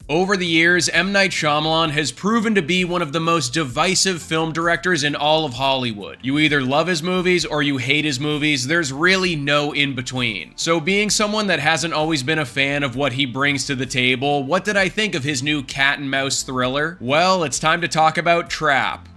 Over the years, M. Night Shyamalan has proven to be one of the most divisive film directors in all of Hollywood. You either love his movies or you hate his movies, there's really no in between. So being someone that hasn't always been a fan of what he brings to the table, what did I think of his new cat and mouse thriller? Well, it's time to talk about Trap.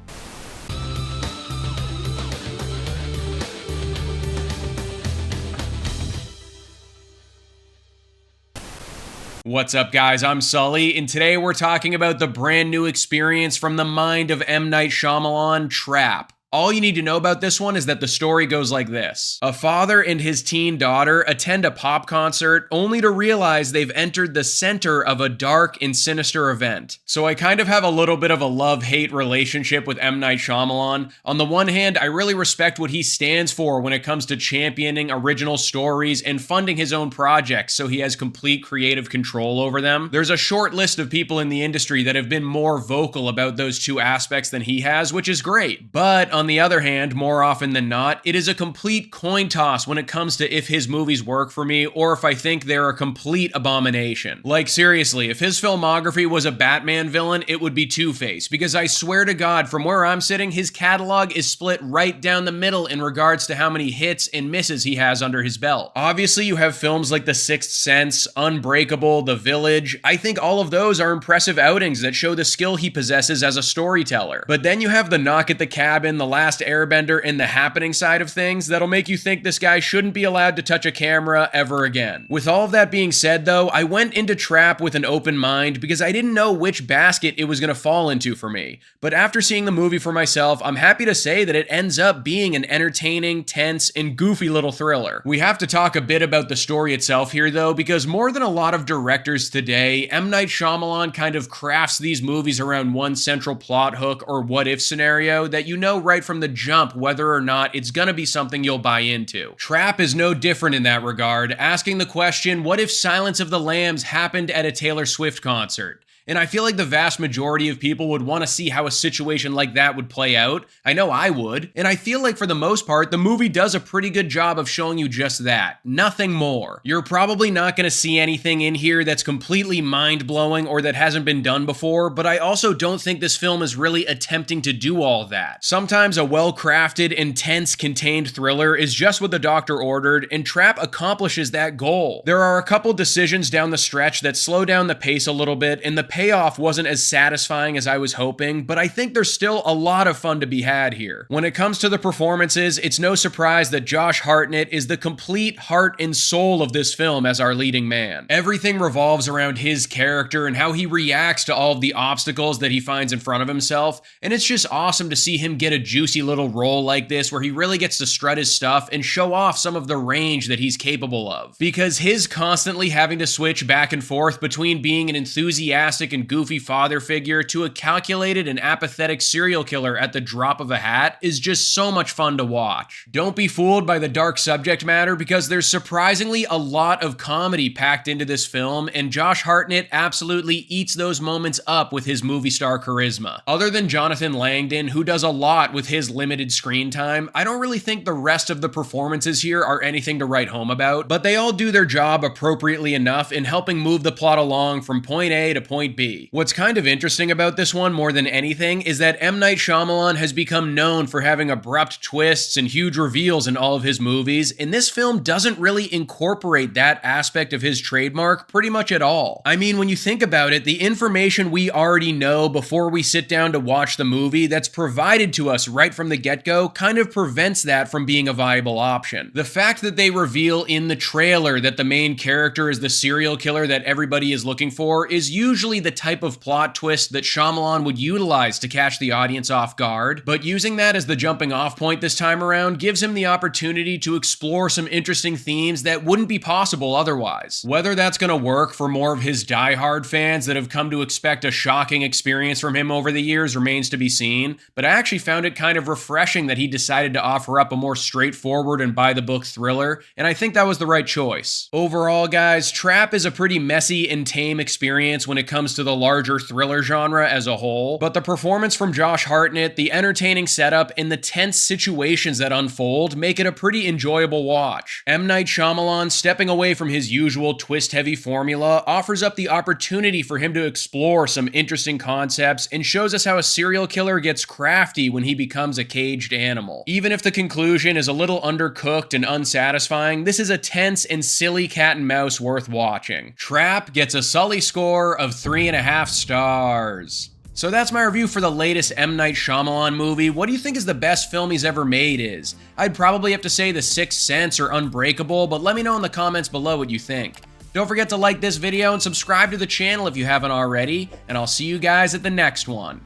What's up, guys? I'm Sully, and today we're talking about the brand new experience from the mind of M. Night Shyamalan, Trap. All you need to know about this one is that the story goes like this. A father and his teen daughter attend a pop concert only to realize they've entered the center of a dark and sinister event. So I kind of have a little bit of a love-hate relationship with M. Night Shyamalan. On the one hand, I really respect what he stands for when it comes to championing original stories and funding his own projects so he has complete creative control over them. There's a short list of people in the industry that have been more vocal about those two aspects than he has, which is great. But on the other hand, more often than not, it is a complete coin toss when it comes to if his movies work for me or if I think they're a complete abomination. Like seriously, if his filmography was a Batman villain, it would be Two-Face, because I swear to God, from where I'm sitting, his catalog is split right down the middle in regards to how many hits and misses he has under his belt. Obviously, you have films like The Sixth Sense, Unbreakable, The Village. I think all of those are impressive outings that show the skill he possesses as a storyteller. But then you have The Knock at the Cabin, The Last Airbender, and The Happening side of things that'll make you think this guy shouldn't be allowed to touch a camera ever again. With all of that being said though, I went into Trap with an open mind because I didn't know which basket it was going to fall into for me. But after seeing the movie for myself, I'm happy to say that it ends up being an entertaining, tense, and goofy little thriller. We have to talk a bit about the story itself here though, because more than a lot of directors today, M. Night Shyamalan kind of crafts these movies around one central plot hook or what-if scenario that you know right from the jump whether or not it's gonna be something you'll buy into. Trap is no different in that regard, asking the question, what if Silence of the Lambs happened at a Taylor Swift concert? And I feel like the vast majority of people would want to see how a situation like that would play out. I know I would. And I feel like for the most part, the movie does a pretty good job of showing you just that. Nothing more. You're probably not going to see anything in here that's completely mind-blowing or that hasn't been done before, but I also don't think this film is really attempting to do all that. Sometimes a well-crafted, intense, contained thriller is just what the doctor ordered, and Trap accomplishes that goal. There are a couple decisions down the stretch that slow down the pace a little bit, and the payoff wasn't as satisfying as I was hoping, but I think there's still a lot of fun to be had here. When it comes to the performances, it's no surprise that Josh Hartnett is the complete heart and soul of this film as our leading man. Everything revolves around his character and how he reacts to all of the obstacles that he finds in front of himself, and it's just awesome to see him get a juicy little role like this where he really gets to strut his stuff and show off some of the range that he's capable of. Because his constantly having to switch back and forth between being an enthusiastic and goofy father figure to a calculated and apathetic serial killer at the drop of a hat is just so much fun to watch. Don't be fooled by the dark subject matter because there's surprisingly a lot of comedy packed into this film, and Josh Hartnett absolutely eats those moments up with his movie star charisma. Other than Jonathan Langdon, who does a lot with his limited screen time, I don't really think the rest of the performances here are anything to write home about, but they all do their job appropriately enough in helping move the plot along from point A to point B. What's kind of interesting about this one more than anything is that M. Night Shyamalan has become known for having abrupt twists and huge reveals in all of his movies, and this film doesn't really incorporate that aspect of his trademark pretty much at all. I mean, when you think about it, the information we already know before we sit down to watch the movie that's provided to us right from the get-go kind of prevents that from being a viable option. The fact that they reveal in the trailer that the main character is the serial killer that everybody is looking for is usually the type of plot twist that Shyamalan would utilize to catch the audience off guard, but using that as the jumping off point this time around gives him the opportunity to explore some interesting themes that wouldn't be possible otherwise. Whether that's going to work for more of his die-hard fans that have come to expect a shocking experience from him over the years remains to be seen, but I actually found it kind of refreshing that he decided to offer up a more straightforward and by-the-book thriller, and I think that was the right choice. Overall, guys, Trap is a pretty messy and tame experience when it comes comes to the larger thriller genre as a whole, but the performance from Josh Hartnett, the entertaining setup, and the tense situations that unfold make it a pretty enjoyable watch. M. Night Shyamalan, stepping away from his usual twist-heavy formula, offers up the opportunity for him to explore some interesting concepts and shows us how a serial killer gets crafty when he becomes a caged animal. Even if the conclusion is a little undercooked and unsatisfying, this is a tense and silly cat and mouse worth watching. Trap gets a Sully score of 3.5 stars. So that's my review for the latest M. Night Shyamalan movie. What do you think is the best film he's ever made is? I'd probably have to say The Sixth Sense or Unbreakable, but let me know in the comments below what you think. Don't forget to like this video and subscribe to the channel if you haven't already, and I'll see you guys at the next one.